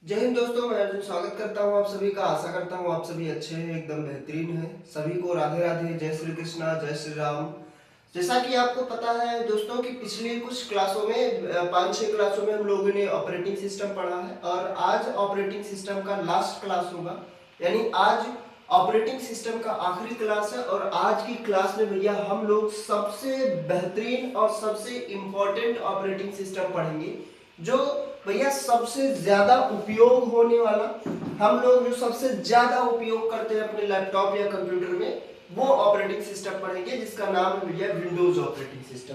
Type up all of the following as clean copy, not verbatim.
जय हिंद दोस्तों, मैं अर्जुन स्वागत करता हूं आप सभी का। आशा करता हूं आप सभी अच्छे हैं, एकदम बेहतरीन हैं। सभी को राधे राधे, जय श्री कृष्णा, जय श्री राम। जैसा कि आपको पता है दोस्तों कि पिछली कुछ क्लासों में 5-6 क्लासों में हम लोगों ने ऑपरेटिंग सिस्टम पढ़ा है और आज ऑपरेटिंग सिस्टम का लास्ट क्लास होगा। यानी आज ऑपरेटिंग सिस्टम का आखिरी क्लास है और आज की क्लास में भैया हम लोग सबसे बेहतरीन और सबसे इम्पोर्टेंट ऑपरेटिंग सिस्टम पढ़ेंगे, जो भैया सबसे ज्यादा उपयोग होने वाला, हम लोग जो सबसे ज्यादा उपयोग करते हैं अपने लैपटॉप या कंप्यूटर में, वो ऑपरेटिंग सिस्टम पढ़ेंगे जिसका नाम है भैया विंडोज ऑपरेटिंग सिस्टम।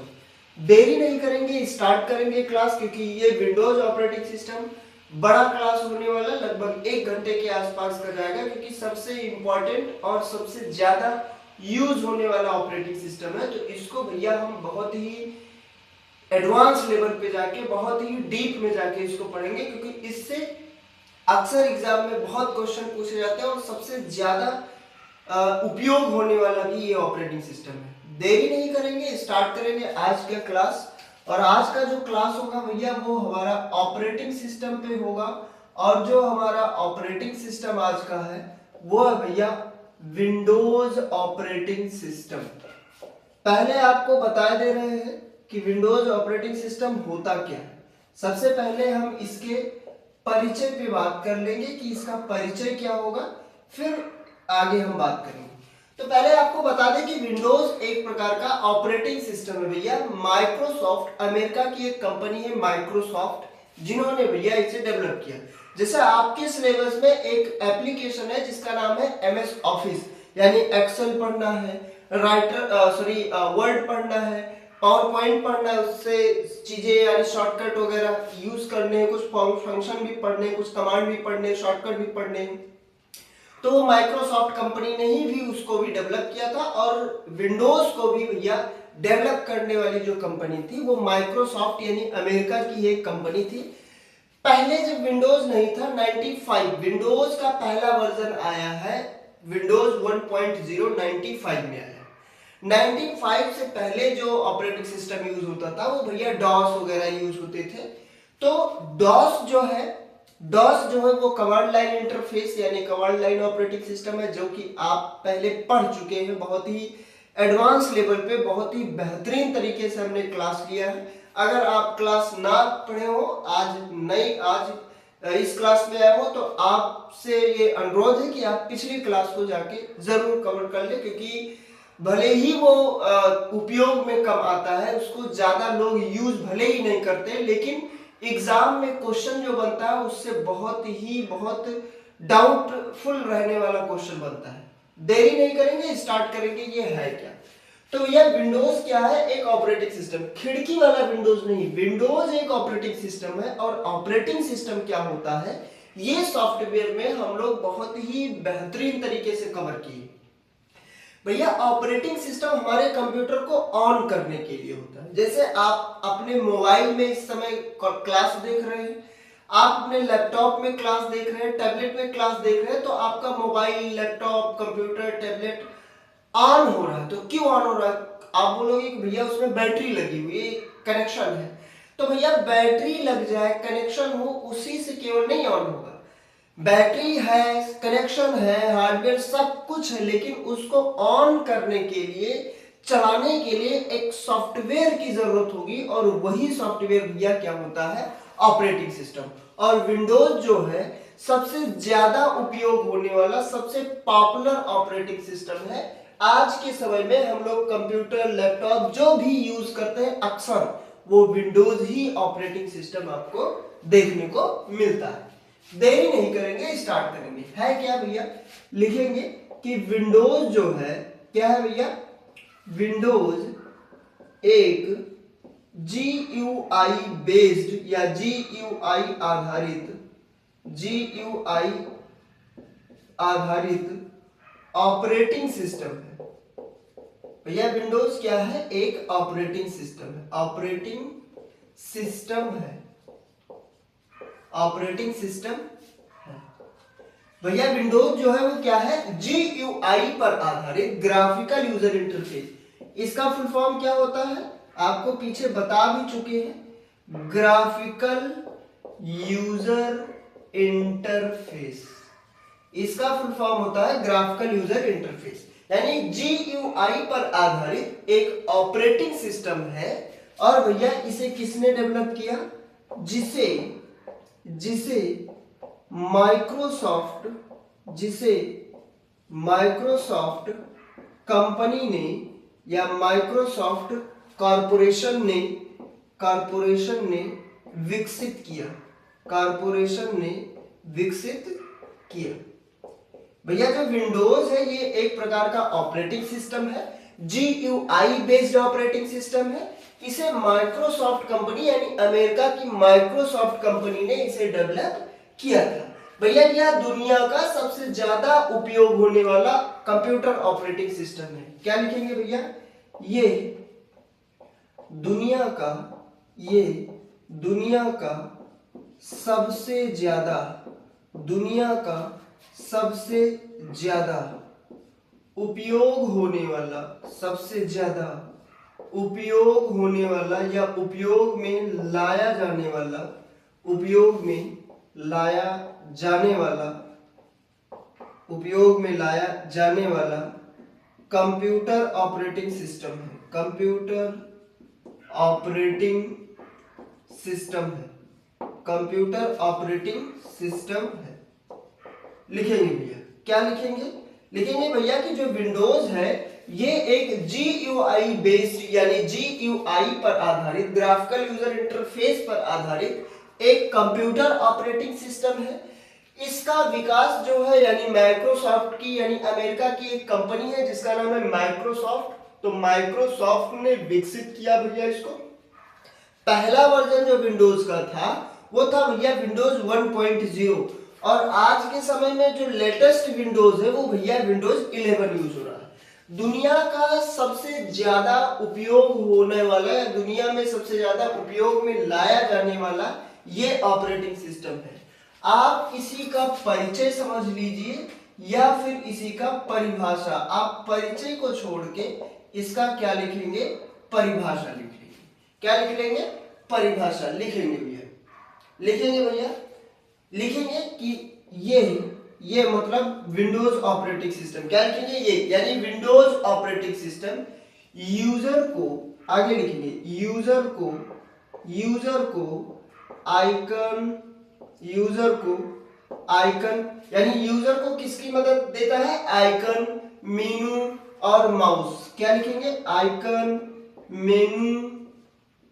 देरी नहीं करेंगे, स्टार्ट करेंगे क्लास, क्योंकि ये विंडोज ऑपरेटिंग सिस्टम बड़ा क्लास होने वाला, लगभग 1 घंटे के आसपास का जाएगा, क्योंकि सबसे इंपॉर्टेंट और सबसे ज्यादा यूज होने वाला ऑपरेटिंग सिस्टम है। तो इसको भैया हम बहुत ही एडवांस लेवल पे जाके, बहुत ही डीप में जाके इसको पढ़ेंगे, क्योंकि इससे अक्सर एग्जाम में बहुत क्वेश्चन पूछे जाते हैं और सबसे ज्यादा उपयोग होने वाला भी ये ऑपरेटिंग सिस्टम है। देरी नहीं करेंगे, स्टार्ट करेंगे आज का क्लास। और आज का जो क्लास होगा भैया वो हमारा ऑपरेटिंग सिस्टम पे होगा। और जो हमारा ऑपरेटिंग सिस्टम आज का है वो है भैया विंडोज ऑपरेटिंग सिस्टम। पहले आपको बता दे रहे हैं कि विंडोज ऑपरेटिंग सिस्टम होता क्या है। सबसे पहले हम इसके परिचय पे बात कर लेंगे कि इसका परिचय क्या होगा, फिर आगे हम बात करेंगे। तो पहले आपको बता दें कि विंडोज एक प्रकार का ऑपरेटिंग सिस्टम है भैया। माइक्रोसॉफ्ट, अमेरिका की एक कंपनी है माइक्रोसॉफ्ट, जिन्होंने भैया इसे डेवलप किया। जैसे आपके सिलेबस में एक एप्लीकेशन है जिसका नाम है एमएस ऑफिस, यानी एक्सेल पढ़ना है, वर्ड पढ़ना है, पावर पॉइंट पढ़ना है, उससे चीजें यानी शॉर्टकट वगैरह यूज करने हैं, कुछ फंक्शन भी पढ़ने, कुछ कमांड भी पढ़ने, शॉर्टकट भी पढ़ने। तो माइक्रोसॉफ्ट कंपनी ने ही भी उसको भी डेवलप किया था, और विंडोज को भी भैया डेवलप करने वाली जो कंपनी थी वो माइक्रोसॉफ्ट यानी अमेरिका की एक कंपनी थी। पहले जब विंडोज नहीं था, 95 विंडोज का पहला वर्जन आया है, विंडोज 1.0 95 में आया। 95 से पहले जो ऑपरेटिंग सिस्टम यूज होता था वो भैया डॉस वगैरह यूज होते थे। तो डॉस जो है वो कमांड लाइन इंटरफेस यानी कमांड लाइन ऑपरेटिंग सिस्टम है, जो कि आप पहले पढ़ चुके हैं। बहुत ही एडवांस लेवल पे, बहुत ही बेहतरीन तरीके से हमने क्लास लिया है। अगर आप क्लास ना पढ़े हो, आज इस क्लास में आए हो, तो आपसे ये अनुरोध है कि आप पिछली क्लास को जाके जरूर कवर कर ले, क्योंकि भले ही वो उपयोग में कम आता है, उसको ज्यादा लोग यूज भले ही नहीं करते, लेकिन एग्जाम में क्वेश्चन जो बनता है उससे बहुत डाउटफुल रहने वाला क्वेश्चन बनता है। देरी नहीं करेंगे, स्टार्ट करेंगे। ये है क्या? तो यह विंडोज क्या है? एक ऑपरेटिंग सिस्टम, खिड़की वाला विंडोज नहीं, विंडोज एक ऑपरेटिंग सिस्टम है। और ऑपरेटिंग सिस्टम क्या होता है, ये सॉफ्टवेयर में हम लोग बहुत ही बेहतरीन तरीके से कवर किए। भैया ऑपरेटिंग सिस्टम हमारे कंप्यूटर को ऑन करने के लिए होता है। जैसे आप अपने मोबाइल में इस समय क्लास देख रहे हैं, आप अपने लैपटॉप में क्लास देख रहे हैं, टैबलेट में क्लास देख रहे हैं, तो आपका mobile, laptop, computer, tablet on हो रहा है। तो क्यों ऑन हो रहा है? आप बोलोगे कि भैया उसमें बैटरी लगी हुई है, कनेक्शन है। तो भैया बैटरी लग जाए, कनेक्शन हो, उसी से केवल नहीं ऑन होगा। बैटरी है, कनेक्शन है, हार्डवेयर सब कुछ है, लेकिन उसको ऑन करने के लिए, चलाने के लिए एक सॉफ्टवेयर की जरूरत होगी, और वही सॉफ्टवेयर भैया क्या होता है? Operating system. और विंडोज जो है सबसे ज्यादा उपयोग होने वाला, सबसे पॉपुलर ऑपरेटिंग सिस्टम है। आज के समय में हम लोग कंप्यूटर, लैपटॉप जो भी यूज करते हैं, अक्सर वो विंडोज ही ऑपरेटिंग सिस्टम आपको देखने को मिलता है। देरी नहीं करेंगे, स्टार्ट करेंगे। है क्या भैया? लिखेंगे कि विंडोज जो है क्या है भैया? विंडोज एक GUI बेस्ड या GUI आधारित ऑपरेटिंग सिस्टम है। भैया विंडोज क्या है? एक ऑपरेटिंग सिस्टम है, ऑपरेटिंग सिस्टम है, ऑपरेटिंग सिस्टम है। भैया विंडोज जो है वो क्या है? GUI पर आधारित ग्राफिकल यूजर इंटरफेस। इसका फुल फॉर्म क्या होता है? आपको पीछे बता भी चुके हैं। Graphical user interface. इसका फुल फॉर्म होता है ग्राफिकल यूजर इंटरफेस, यानी GUI पर आधारित एक ऑपरेटिंग सिस्टम है। और भैया इसे किसने डेवलप किया? जिसे माइक्रोसॉफ्ट कंपनी ने या माइक्रोसॉफ्ट कॉरपोरेशन ने विकसित किया। भैया जो विंडोज है ये एक प्रकार का ऑपरेटिंग सिस्टम है, GUI बेस्ड ऑपरेटिंग सिस्टम है। इसे माइक्रोसॉफ्ट कंपनी यानी अमेरिका की माइक्रोसॉफ्ट कंपनी ने इसे डेवलप किया था। भैया यह दुनिया का सबसे ज्यादा उपयोग होने वाला कंप्यूटर ऑपरेटिंग सिस्टम है। क्या लिखेंगे भैया? ये दुनिया का सबसे ज्यादा उपयोग होने वाला या उपयोग में लाया जाने वाला कंप्यूटर ऑपरेटिंग सिस्टम है। लिखेंगे भैया, क्या लिखेंगे भैया कि जो विंडोज है ये एक GUI बेस्ड यानी GUI पर आधारित ग्राफिकल यूजर इंटरफेस पर आधारित एक कंप्यूटर ऑपरेटिंग सिस्टम है। इसका विकास जो है यानी माइक्रोसॉफ्ट की यानी अमेरिका की एक कंपनी है जिसका नाम है माइक्रोसॉफ्ट, तो माइक्रोसॉफ्ट ने विकसित किया भैया इसको। पहला वर्जन जो विंडोज का था वो था भैया विंडोज 1.0 और आज के समय में जो लेटेस्ट विंडोज है वो भैया विंडोज 11 यूज हो रहा है। दुनिया का सबसे ज्यादा उपयोग होने वाला या दुनिया में सबसे ज्यादा उपयोग में लाया जाने वाला ये ऑपरेटिंग सिस्टम है। आप इसी का परिचय समझ लीजिए या फिर इसी का परिभाषा। आप परिचय को छोड़ के इसका क्या लिखेंगे? परिभाषा लिख लेंगे। क्या लिख लेंगे? परिभाषा लिखेंगे भैया। लिखेंगे कि ये मतलब विंडोज ऑपरेटिंग सिस्टम। क्या लिखेंगे? ये यानी विंडोज ऑपरेटिंग सिस्टम यूजर को, आगे लिखेंगे आइकन यानी यूजर को किसकी मदद देता है? आइकन, मेनू और माउस। क्या लिखेंगे? आइकन, मेनू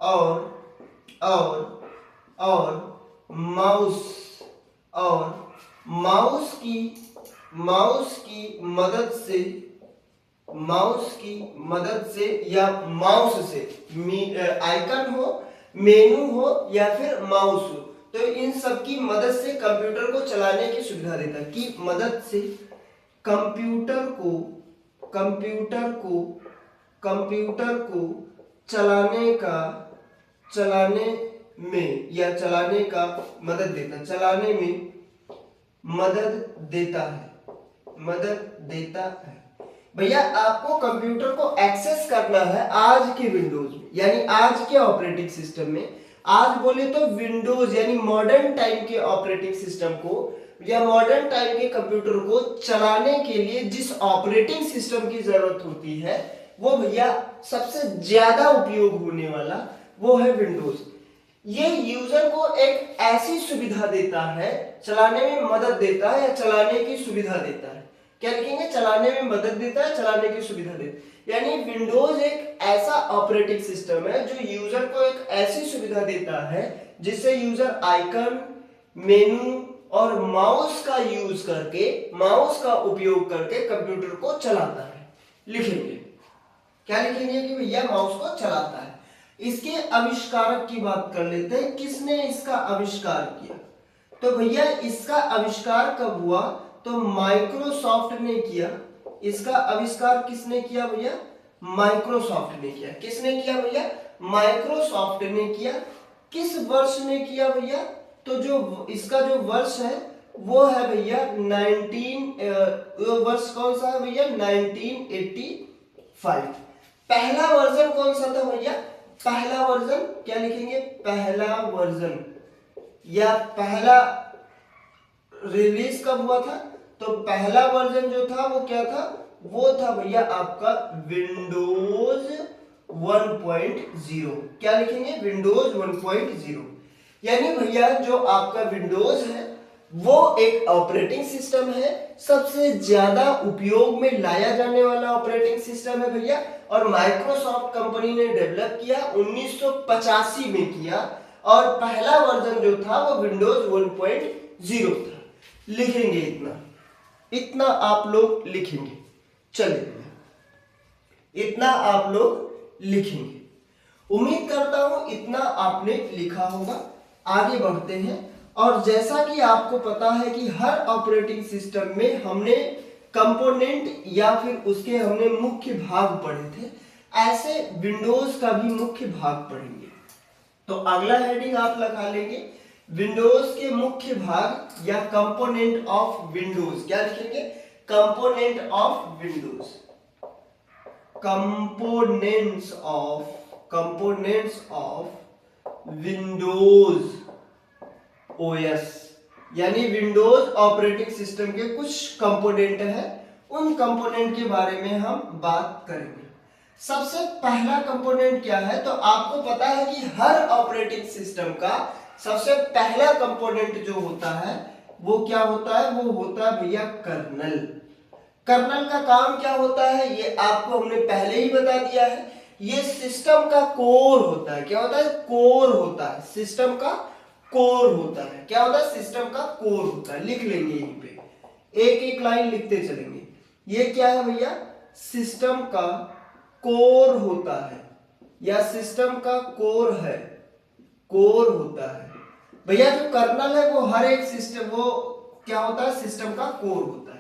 और माउस की मदद से या माउस से, आइकन हो, मेनू हो या फिर माउस हो, तो इन सब की मदद से कंप्यूटर को चलाने की सुविधा देता है। कि मदद से कंप्यूटर को चलाने में मदद देता है। भैया आपको कंप्यूटर को एक्सेस करना है आज के विंडोज में यानी आज के ऑपरेटिंग सिस्टम में। आज बोले तो विंडोज यानी मॉडर्न टाइम के ऑपरेटिंग सिस्टम को या मॉडर्न टाइम के कंप्यूटर को चलाने के लिए जिस ऑपरेटिंग सिस्टम की जरूरत होती है वो भैया सबसे ज्यादा उपयोग होने वाला वो है विंडोज। ये यूजर को एक ऐसी सुविधा देता है, चलाने में मदद देता है या चलाने की सुविधा देता है। क्या लिखेंगे? चलाने में मदद देता है, चलाने की सुविधा देता है। यानी विंडोज एक ऐसा ऑपरेटिंग सिस्टम है जो यूजर को एक ऐसी सुविधा देता है जिससे यूजर आइकन, मेनू और माउस का उपयोग करके कंप्यूटर को चलाता है। लिखेंगे, क्या लिखेंगे कि भैया माउस को चलाता है। इसके आविष्कारक की बात कर लेते हैं। किसने इसका आविष्कार किया? तो भैया इसका आविष्कार कब हुआ? तो माइक्रोसॉफ्ट ने किया। इसका आविष्कार किसने किया भैया? माइक्रोसॉफ्ट ने किया। किसने किया भैया? माइक्रोसॉफ्ट ने किया। किस वर्ष में किया भैया? तो जो इसका जो वर्ष है वो है भैया वर्ष कौन सा है भैया? 1985। पहला वर्जन कौन सा था भैया? पहला वर्जन क्या लिखेंगे? पहला वर्जन या पहला रिलीज कब हुआ था? तो पहला वर्जन जो था वो क्या था? वो था भैया आपका विंडोज 1.0। क्या लिखेंगे? विंडोज 1.0। यानी भैया जो आपका विंडोज है वो एक ऑपरेटिंग सिस्टम है, सबसे ज्यादा उपयोग में लाया जाने वाला ऑपरेटिंग सिस्टम है भैया, और माइक्रोसॉफ्ट कंपनी ने डेवलप किया 1985 में किया, और पहला वर्जन जो था वो विंडोज 1.0 था। लिखेंगे इतना, इतना आप लोग लिखेंगे। चलिए इतना आप लोग लिखेंगे। उम्मीद करता हूं इतना आपने लिखा होगा। आगे बढ़ते हैं। और जैसा कि आपको पता है कि हर ऑपरेटिंग सिस्टम में हमने कंपोनेंट या फिर उसके हमने मुख्य भाग पढ़े थे, ऐसे विंडोज का भी मुख्य भाग पढ़ेंगे। तो अगला हेडिंग आप लगा लेंगे, विंडोज के मुख्य भाग या कंपोनेंट ऑफ विंडोज। क्या लिखेंगे? Component of Windows, components of Windows OS, यानी विंडोज ऑपरेटिंग सिस्टम के कुछ कंपोनेंट हैं, उन कंपोनेंट के बारे में हम बात करेंगे। सबसे पहला कंपोनेंट क्या है? तो आपको पता है कि हर ऑपरेटिंग सिस्टम का सबसे पहला कंपोनेंट जो होता है वो क्या होता है? वो होता है भैया कर्नल। कर्नल का काम क्या होता है ये आपको हमने पहले ही बता दिया है। ये सिस्टम का कोर होता है। क्या होता है? कोर होता है। सिस्टम का कोर होता है। क्या होता है? सिस्टम का कोर होता है। लिख लेंगे यहीं पे, एक एक लाइन लिखते चलेंगे। ये क्या है भैया? सिस्टम का कोर होता है, या सिस्टम का कोर है, कोर होता है भैया। जो कर्नल है वो हर एक सिस्टम, वो क्या होता है? सिस्टम का कोर होता है।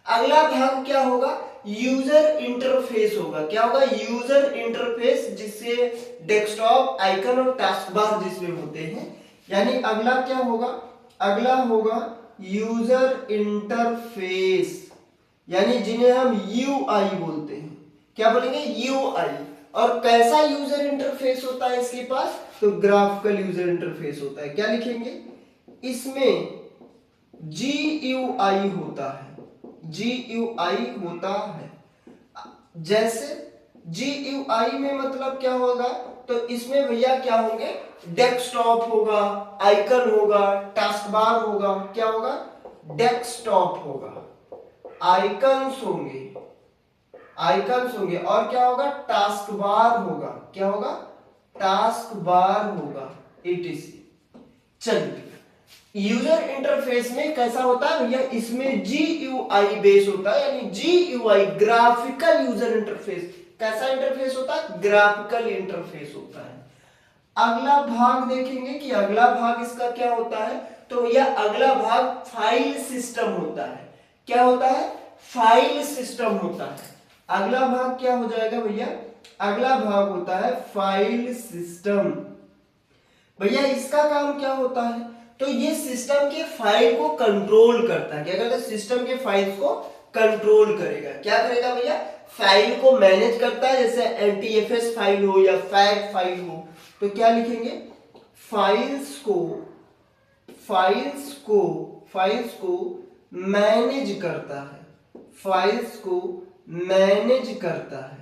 अगला भाग क्या होगा? यूजर इंटरफेस होगा। क्या होगा? यूजर इंटरफेस, जिससे डेस्कटॉप, आइकन और टास्क बार जिसमें होते हैं। यानी अगला क्या होगा? अगला होगा यूजर इंटरफेस, यानी जिन्हें हम यूआई बोलते हैं। क्या बोलेंगे? यूआई। और कैसा यूजर इंटरफेस होता है इसके पास? तो ग्राफिकल यूजर इंटरफेस होता है। क्या लिखेंगे? इसमें जीयूआई होता है, जीयूआई होता है। जैसे जीयूआई में मतलब क्या होगा? तो इसमें भैया क्या होंगे? डेस्कटॉप होगा, आइकन होगा, टास्क बार होगा। क्या होगा? डेस्कटॉप होगा, आइकन्स होंगे, आइकन्स होंगे, और क्या होगा? टास्क बार होगा। क्या होगा? टास्क बार होगा, etc। चलिए, यूजर इंटरफेस में कैसा होता है भैया? इसमें जीयूआई बेस होता है, यानी जीयूआई ग्राफिकल यूजर इंटरफेस। कैसा इंटरफेस होता है? ग्राफिकल इंटरफेस होता है। अगला भाग देखेंगे कि अगला भाग इसका क्या होता है। तो भैया अगला भाग फाइल सिस्टम होता है। क्या होता है? फाइल सिस्टम होता है। अगला भाग क्या हो जाएगा भैया? अगला भाग होता है फाइल सिस्टम। भैया इसका काम क्या होता है? तो ये सिस्टम के फाइल को कंट्रोल करता है। क्या करता है? सिस्टम के फाइल्स को कंट्रोल करेगा। क्या करेगा भैया? फाइल को मैनेज करता है, जैसे एनटीएफएस फाइल हो या फैट फाइल हो। तो क्या लिखेंगे? फाइल्स को मैनेज करता है, फाइल्स को मैनेज करता है,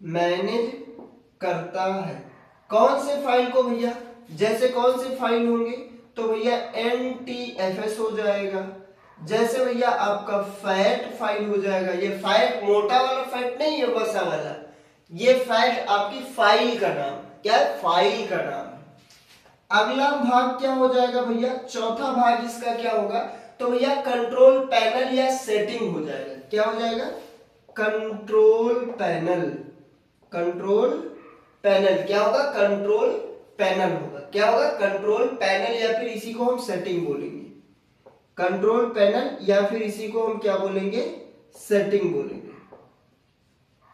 मैनेज करता है। कौन से फाइल को भैया? जैसे कौन से फाइल होंगे? तो भैया एनटीएफएस हो जाएगा। जैसे भैया आपका फैट फाइल हो जाएगा। ये फैट मोटा वाला फैट नहीं है, बसा वाला। ये फैट आपकी फाइल का नाम। क्या है? फाइल का नाम है। अगला भाग क्या हो जाएगा भैया? चौथा भाग इसका क्या होगा? तो भैया कंट्रोल पैनल या सेटिंग हो जाएगा। क्या हो जाएगा? Control panel. कंट्रोल पैनल क्या होगा? कंट्रोल पैनल होगा। क्या होगा? कंट्रोल पैनल, या फिर इसी को हम सेटिंग बोलेंगे। कंट्रोल पैनल, या फिर इसी को हम क्या बोलेंगे? सेटिंग बोलेंगे।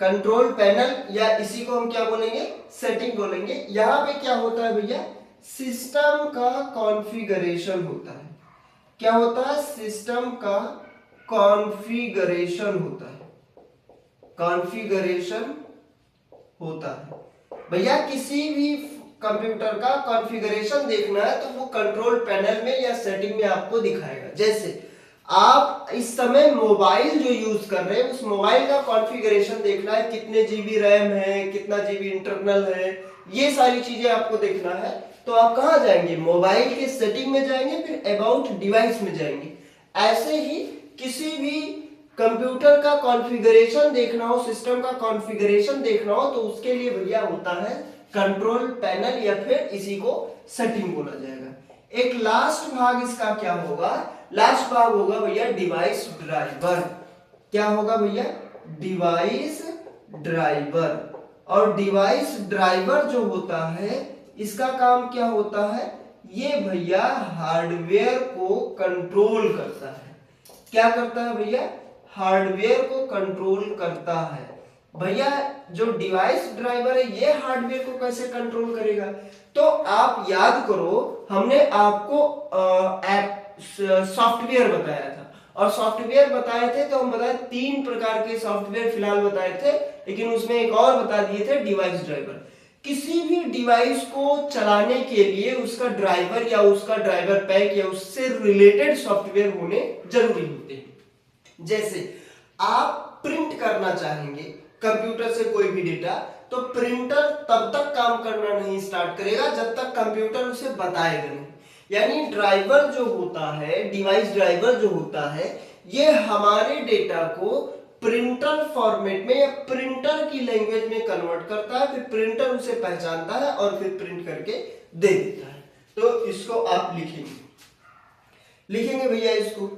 कंट्रोल पैनल, या इसी को हम क्या बोलेंगे? सेटिंग बोलेंगे। यहां पे क्या होता है भैया? सिस्टम का कॉन्फ़िगरेशन होता है। क्या होता है? सिस्टम का कॉन्फ़िगरेशन होता है, कॉन्फ़िगरेशन होता है। भैया किसी भी कंप्यूटर का कॉन्फ़िगरेशन देखना है तो वो कंट्रोल पैनल में या सेटिंग में आपको दिखाएगा। जैसे आप इस समय मोबाइल जो यूज कर रहे हैं उस मोबाइल का कॉन्फ़िगरेशन देखना है, कितने जीबी रैम है, कितना जीबी इंटरनल है, ये सारी चीजें आपको देखना है। तो आप कहाँ जाएंगे, मोबाइल के सेटिंग में जाएंगे, फिर अबाउट डिवाइस में जाएंगे। ऐसे ही किसी भी कंप्यूटर का कॉन्फ़िगरेशन देखना हो, सिस्टम का कॉन्फ़िगरेशन देखना हो, तो उसके लिए भैया होता है कंट्रोल पैनल या फिर इसी को सेटिंग बोला जाएगा। एक लास्ट भाग इसका क्या होगा, लास्ट भाग होगा भैया डिवाइस ड्राइवर। क्या होगा भैया, डिवाइस ड्राइवर। और डिवाइस ड्राइवर जो होता है इसका काम क्या होता है, ये भैया हार्डवेयर को कंट्रोल करता है। क्या करता है भैया, हार्डवेयर को कंट्रोल करता है। भैया जो डिवाइस ड्राइवर है ये हार्डवेयर को कैसे कंट्रोल करेगा, तो आप याद करो हमने आपको सॉफ्टवेयर बताया था, और सॉफ्टवेयर बताए थे तो हम बताए 3 प्रकार के सॉफ्टवेयर फिलहाल बताए थे, लेकिन उसमें एक और बता दिए थे डिवाइस ड्राइवर। किसी भी डिवाइस को चलाने के लिए उसका ड्राइवर या उसका ड्राइवर पैक या उससे रिलेटेड सॉफ्टवेयर होने जरूरी होते हैं। जैसे आप प्रिंट करना चाहेंगे कंप्यूटर से कोई भी डेटा, तो प्रिंटर तब तक काम करना नहीं स्टार्ट करेगा जब तक कंप्यूटर उसे बताएगा नहीं। यानी ड्राइवर जो होता है, डिवाइस ड्राइवर जो होता है, ये हमारे डेटा को प्रिंटर फॉर्मेट में या प्रिंटर की लैंग्वेज में कन्वर्ट करता है, फिर प्रिंटर उसे पहचानता है और फिर प्रिंट करके दे देता है। तो इसको आप लिखेंगे भैया इसको।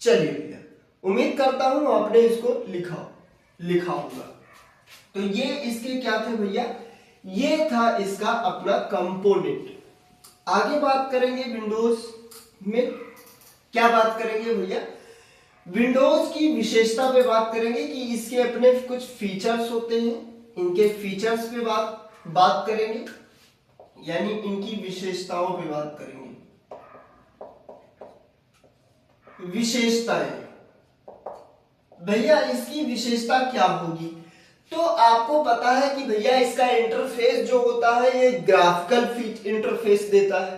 चलिए भैया, उम्मीद करता हूं आपने इसको लिखा होगा। तो ये इसके क्या थे भैया, ये था इसका अपना कंपोनेंट। आगे बात करेंगे विंडोज में, क्या बात करेंगे भैया, विंडोज की विशेषता पे बात करेंगे कि इसके अपने कुछ फीचर्स होते हैं, इनके फीचर्स पे बात करेंगे, यानी इनकी विशेषताओं पे बात करेंगे। विशेषताएं भैया, इसकी विशेषता क्या होगी, तो आपको पता है कि भैया इसका इंटरफेस जो होता है ये ग्राफिकल इंटरफेस देता है।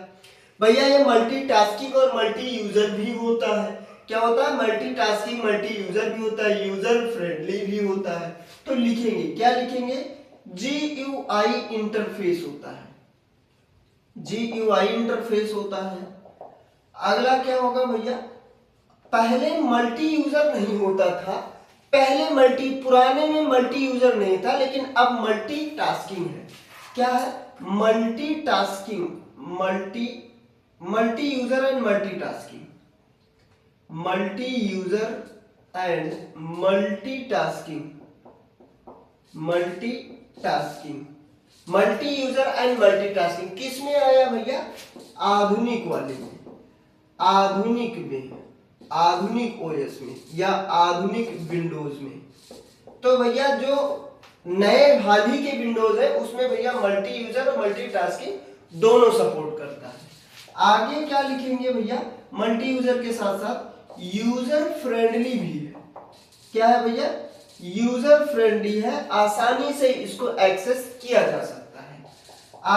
भैया ये मल्टीटास्किंग और मल्टी यूजर भी होता है। क्या होता है, मल्टीटास्किंग मल्टी यूजर भी होता है, यूजर फ्रेंडली भी होता है। तो लिखेंगे, क्या लिखेंगे, GUI इंटरफेस होता है, GUI इंटरफेस होता है। अगला क्या होगा भैया, पहले मल्टी यूजर नहीं होता था, पहले पुराने में मल्टी यूजर नहीं था, लेकिन अब मल्टीटास्किंग है। क्या है, multitasking, multi user and multitasking, multi user and multitasking, multi user and multitasking किस में आया भैया, आधुनिक वाले में, आधुनिक ओएस में या आधुनिक विंडोज में। तो भैया जो नए हाल ही के विंडोज है उसमें भैया मल्टी यूजर और मल्टीटास्किंग दोनों सपोर्ट करता है। आगे क्या लिखेंगे भैया, मल्टी यूजर के साथ साथ यूजर फ्रेंडली भी है। क्या है भैया, यूजर फ्रेंडली है, आसानी से इसको एक्सेस किया जा सकता है।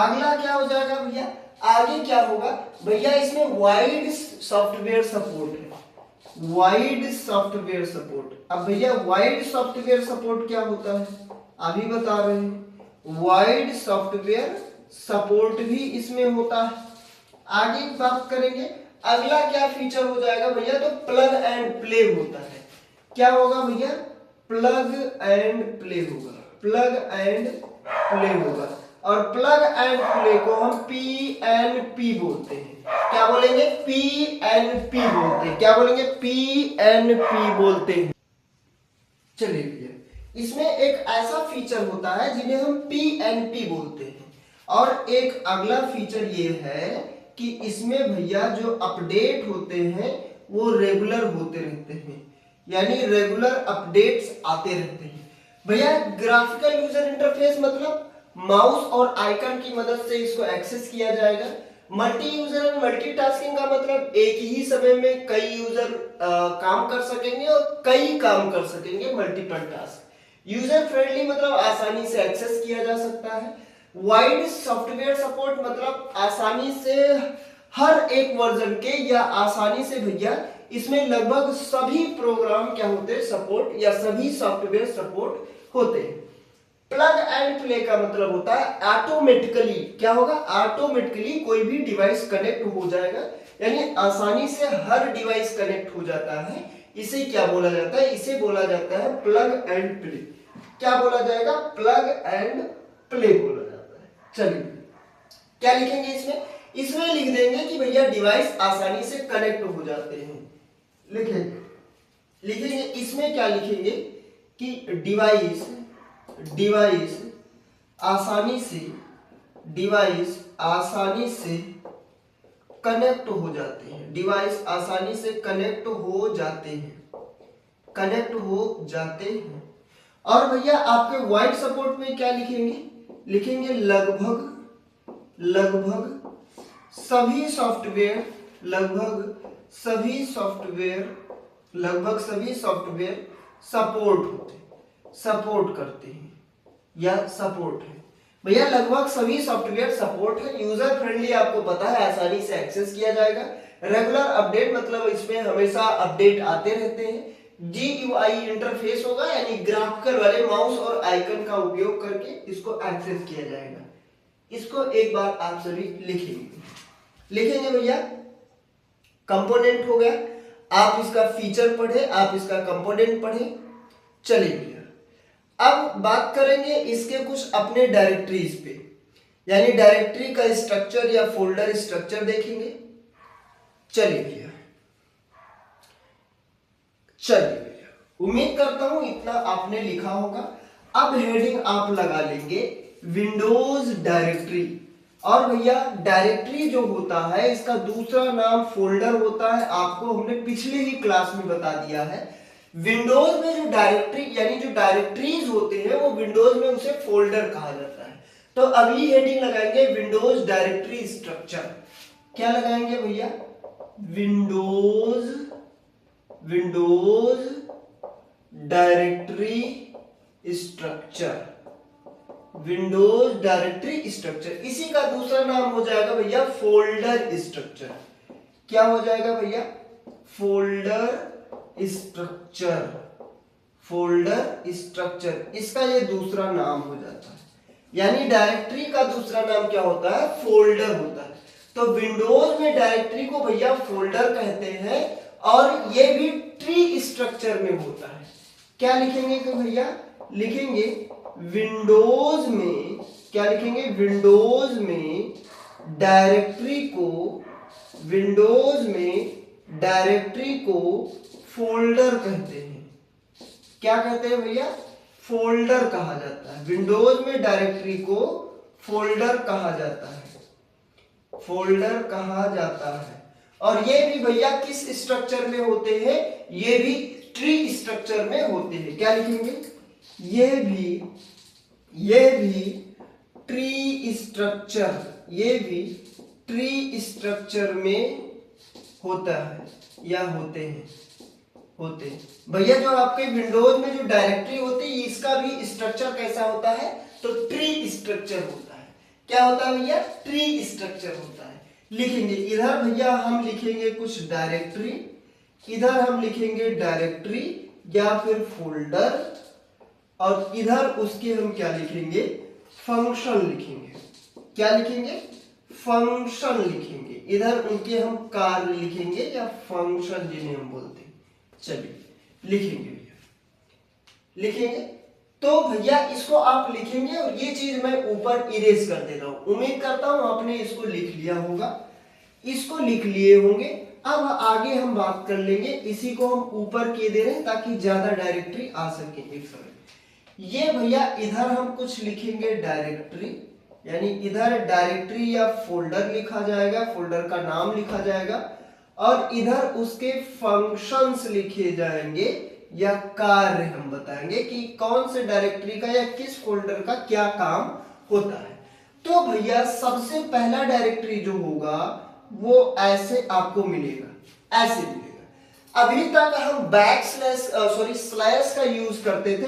अगला क्या हो जाएगा भैया, आगे क्या होगा भैया, इसमें वाइड सॉफ्टवेयर सपोर्ट है, वाइड सॉफ्टवेयर सपोर्ट। अब भैया वाइड सॉफ्टवेयर सपोर्ट क्या होता है, अभी बता रहे हैं, वाइड सॉफ्टवेयर सपोर्ट भी इसमें होता है। आगे बात करेंगे, अगला क्या फीचर हो जाएगा भैया, तो प्लग एंड प्ले होता है। क्या होगा भैया, प्लग एंड प्ले होगा, प्लग एंड प्ले होगा। और प्लग एंड प्ले को हम PNP बोलते हैं। क्या बोलेंगे, PNP बोलते हैं। क्या बोलेंगे, PNP बोलते हैं। चलिए भैया, इसमें एक ऐसा फीचर होता है जिन्हें हम PNP बोलते हैं। और एक अगला फीचर ये है कि इसमें भैया जो अपडेट होते हैं वो रेगुलर होते रहते हैं, यानी रेगुलर अपडेट्स आते रहते हैं। भैया ग्राफिकल यूजर इंटरफेस मतलब माउस और आइकन की मदद से इसको एक्सेस किया जाएगा। मल्टी यूजर एंड मल्टीटास्किंग का मतलब एक ही समय में कई यूजर काम कर सकेंगे और कई काम कर सकेंगे, मल्टीपल टास्क। यूजर फ्रेंडली मतलब आसानी से एक्सेस किया जा सकता है। वाइड सॉफ्टवेयर सपोर्ट मतलब आसानी से हर एक वर्जन के या आसानी से भैया इसमें लगभग सभी प्रोग्राम क्या होते हैं सपोर्ट या सभी सॉफ्टवेयर सपोर्ट होते हैं। प्लग एंड प्ले का मतलब होता है ऑटोमेटिकली क्या होगा, ऑटोमेटिकली कोई भी डिवाइस कनेक्ट हो जाएगा, यानी आसानी से हर डिवाइस कनेक्ट हो जाता है। इसे क्या बोला जाता है, इसे बोला जाता है प्लग एंड प्ले। क्या बोला जाएगा, प्लग एंड प्ले बोला जाता है। चलिए क्या लिखेंगे इसमें, इसमें लिख देंगे कि भैया डिवाइस आसानी से कनेक्ट हो जाते हैं। लिखेंगे इसमें क्या लिखेंगे कि डिवाइस आसानी से कनेक्ट हो जाते हैं, डिवाइस आसानी से कनेक्ट हो जाते हैं। और भैया आपके वाइड सपोर्ट में क्या लिखेंगे लगभग सभी सॉफ्टवेयर सपोर्ट करते हैं या सपोर्ट है। भैया लगभग सभी सॉफ्टवेयर सपोर्ट है, यूजर फ्रेंडली आपको पता है, आसानी से एक्सेस किया जाएगा। रेगुलर अपडेट मतलब इसमें हमेशा अपडेट आते रहते हैं। GUI इंटरफेस होगा, यानी ग्राफिकल वाले माउस और आइकन का उपयोग करके इसको एक्सेस किया जाएगा। इसको एक बार आप सभी लिखेंगे भैया। कंपोनेंट हो गया, आप इसका फीचर पढ़े, आप इसका कंपोनेंट पढ़े। चलिए भैया अब बात करेंगे इसके कुछ अपने डायरेक्टरीज पे, यानी डायरेक्टरी का स्ट्रक्चर या फोल्डर स्ट्रक्चर देखेंगे। चलिए भैया उम्मीद करता हूं इतना आपने लिखा होगा। अब हेडिंग आप लगा लेंगे विंडोज डायरेक्टरी। और भैया डायरेक्टरी जो होता है इसका दूसरा नाम फोल्डर होता है, आपको हमने पिछले ही क्लास में बता दिया है। विंडोज में जो डायरेक्टरी यानी जो डायरेक्टरीज होते हैं वो विंडोज में उसे फोल्डर कहा जाता है। तो अगली हेडिंग लगाएंगे विंडोज डायरेक्टरी स्ट्रक्चर। क्या लगाएंगे भैया, विंडोज डायरेक्टरी स्ट्रक्चर। इसी का दूसरा नाम हो जाएगा भैया फोल्डर स्ट्रक्चर। क्या हो जाएगा भैया, फोल्डर स्ट्रक्चर। इसका ये दूसरा नाम हो जाता है, यानी डायरेक्टरी का दूसरा नाम क्या होता है, फोल्डर होता है। तो विंडोज में डायरेक्टरी को भैया फोल्डर कहते हैं और ये भी ट्री स्ट्रक्चर में होता है। क्या लिखेंगे कि भैया लिखेंगे विंडोज में, क्या लिखेंगे, विंडोज में डायरेक्टरी को फोल्डर कहते हैं। क्या कहते हैं भैया, फोल्डर कहा जाता है। विंडोज में डायरेक्टरी को फोल्डर कहा जाता है। और ये भी भैया किस स्ट्रक्चर में होते हैं, ये भी ट्री स्ट्रक्चर में होते हैं। क्या लिखेंगे, ये भी ट्री स्ट्रक्चर में होता है या होते हैं। भैया जो आपके विंडोज में जो डायरेक्टरी होती है इसका भी स्ट्रक्चर कैसा होता है, तो ट्री स्ट्रक्चर होता है। क्या होता है भैया, ट्री स्ट्रक्चर होता है। लिखेंगे इधर भैया हम लिखेंगे कुछ डायरेक्टरी, इधर हम लिखेंगे डायरेक्टरी या फिर फोल्डर, और इधर उसके हम क्या लिखेंगे, फंक्शन लिखेंगे। क्या लिखेंगे, फंक्शन लिखेंगे। इधर उनके हम कार्य लिखेंगे या फंक्शन जिन्हें हम बोलते हैं। चलिए लिखेंगे। तो भैया इसको आप लिखेंगे और ये चीज मैं ऊपर इरेज कर दे रहा हूं। उम्मीद करता हूं आपने इसको लिख लिया होगा, इसको लिख लिए होंगे। अब आगे हम बात कर लेंगे, इसी को हम ऊपर किए दे रहे हैं ताकि ज्यादा डायरेक्टरी आ सके एक समय। ये भैया इधर हम कुछ लिखेंगे डायरेक्टरी, यानी इधर डायरेक्टरी या फोल्डर लिखा जाएगा, फोल्डर का नाम लिखा जाएगा, और इधर उसके फंक्शंस लिखे जाएंगे या कार्य हम बताएंगे कि कौन से डायरेक्टरी का या किस फोल्डर का क्या काम होता है। तो भैया सबसे पहला डायरेक्टरी जो होगा वो ऐसे आपको मिलेगा, ऐसे मिलेगा। अभी तक हम स्लैश का यूज करते थे,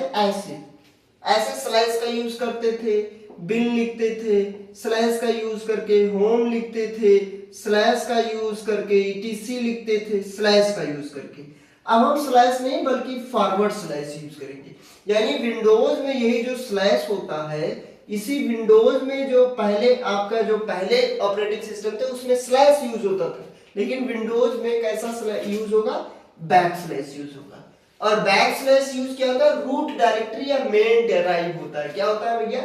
ऐसे स्लैश का यूज करते थे, बिन लिखते थे, स्लैश का यूज करके होम लिखते थे, स्लैश का यूज करके ईटीसी लिखते थे, स्लैश का यूज करके। अब हम स्लैश नहीं बल्कि फॉरवर्ड स्लैश यूज करेंगे। यानी विंडोज में यही जो स्लैश होता है, इसी विंडोज में जो पहले आपका जो पहले ऑपरेटिंग सिस्टम थे उसमें स्लैश यूज होता था, लेकिन विंडोज में कैसा यूज होगा, बैक स्लैश यूज होगा। और बैक स्लैश यूज क्या होता है, रूट डायरेक्टरी या मेन डेराइव होता है। क्या होता है भैया,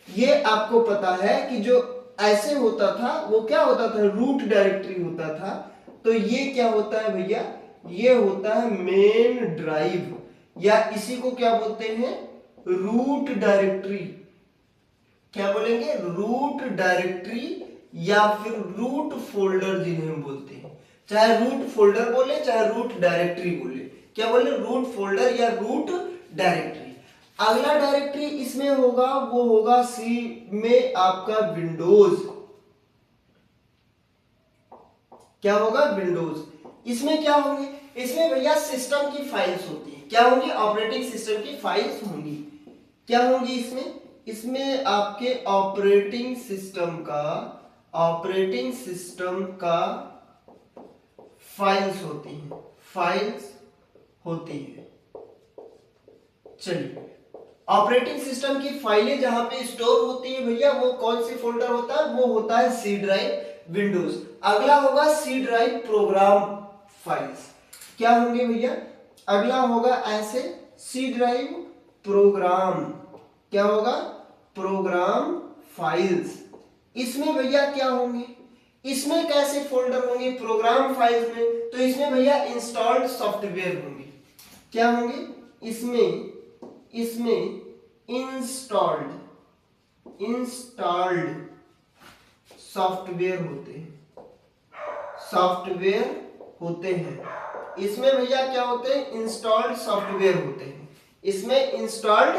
ये आपको पता है कि जो ऐसे होता था वो क्या होता था, रूट डायरेक्टरी होता था। तो ये क्या होता है भैया, ये होता है मेन ड्राइव, या इसी को क्या बोलते हैं, रूट डायरेक्टरी। क्या बोलेंगे, रूट डायरेक्टरी या फिर रूट फोल्डर जिन्हें हम बोलते हैं। चाहे रूट फोल्डर बोले चाहे रूट डायरेक्टरी बोले, क्या बोले, रूट फोल्डर या रूट डायरेक्टरी। अगला डायरेक्टरी इसमें होगा वो होगा सी में आपका विंडोज। क्या होगा, विंडोज। इसमें क्या होंगे, इसमें भैया सिस्टम की फाइल्स होती है। क्या होंगी, ऑपरेटिंग सिस्टम की फाइल्स होंगी। क्या होंगी इसमें, इसमें आपके ऑपरेटिंग सिस्टम का फाइल्स होती हैं, फाइल्स होती है। चलिए, ऑपरेटिंग सिस्टम की फाइलें जहां पे स्टोर होती है भैया, वो कौन सी फोल्डर होता है, वो होता है सी ड्राइव विंडोज। अगला होगा सी ड्राइव प्रोग्राम फाइल्स। क्या होंगे भैया, अगला होगा ऐसे सी ड्राइव प्रोग्राम। क्या होगा, प्रोग्राम फाइल्स। इसमें भैया क्या होंगे, इसमें कैसे फोल्डर होंगे प्रोग्राम फाइल्स में, तो इसमें भैया इंस्टॉल्ड सॉफ्टवेयर होंगे। क्या होंगे, इसमें इंस्टॉल्ड सॉफ्टवेयर होते हैं। इसमें भैया क्या होते हैं, इंस्टॉल्ड सॉफ्टवेयर होते हैं। इसमें इंस्टॉल्ड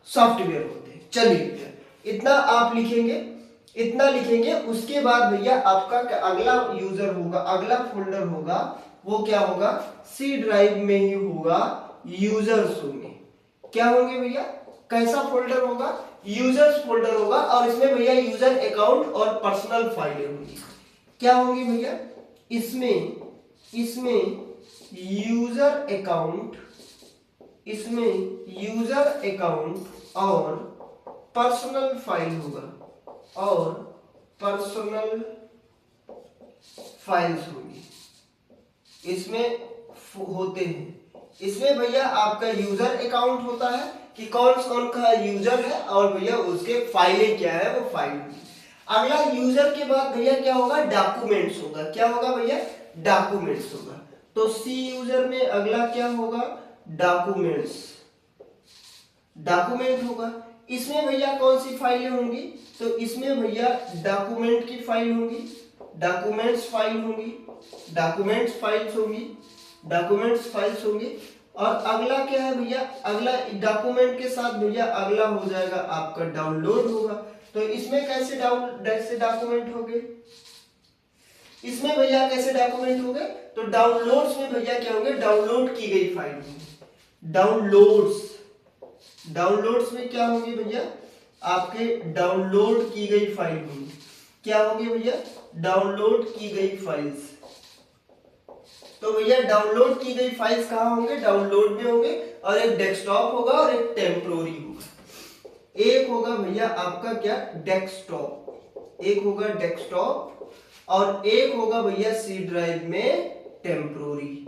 सॉफ्टवेयर होते हैं। चलिए इतना आप लिखेंगे, इतना लिखेंगे। उसके बाद भैया आपका अगला यूजर होगा, अगला फोल्डर होगा, वो क्या होगा, सी ड्राइव में ही होगा, यूजर्स होंगे। क्या होंगे भैया, कैसा फोल्डर होगा, यूजर्स फोल्डर होगा। और इसमें भैया यूजर अकाउंट और पर्सनल फाइलें होंगी। क्या होंगी भैया, इसमें यूजर अकाउंट और पर्सनल फाइल होगा, और पर्सनल फाइल्स होगी, इसमें होते हैं। इसमें भैया आपका यूजर अकाउंट होता है कि कौन कौन का यूजर है, और भैया उसके फाइलें क्या है, वो फाइल होगी। अगला यूजर के बाद भैया क्या होगा, डॉक्यूमेंट्स होगा। क्या होगा भैया, डॉक्यूमेंट्स होगा। तो सी यूजर में अगला क्या होगा, डॉक्यूमेंट होगा। इसमें भैया कौन सी फाइलें होंगी, तो इसमें भैया डॉक्यूमेंट की फाइल होंगी, डॉक्यूमेंट्स फाइल्स होंगी। और अगला क्या है भैया, अगला डॉक्यूमेंट के साथ भैया अगला हो जाएगा आपका डाउनलोड होगा। तो इसमें कैसे डॉक्यूमेंट हो गए, इसमें भैया कैसे डॉक्यूमेंट हो गए, तो डाउनलोड्स में भैया क्या होंगे, डाउनलोड की गई फाइल होंगी। डाउनलोड्स में क्या होंगे भैया, आपके डाउनलोड की गई फाइल होंगी। क्या होंगे भैया, डाउनलोड की गई फाइल्स। तो भैया डाउनलोड की गई फाइल्स कहाँ होंगे, डाउनलोड में होंगे। और एक डेस्कटॉप होगा और एक टेम्पोररी होगा। एक होगा भैया आपका क्या, डेस्कटॉप, एक होगा डेस्कटॉप, और एक होगा भैया सी ड्राइव में टेम्पोररी।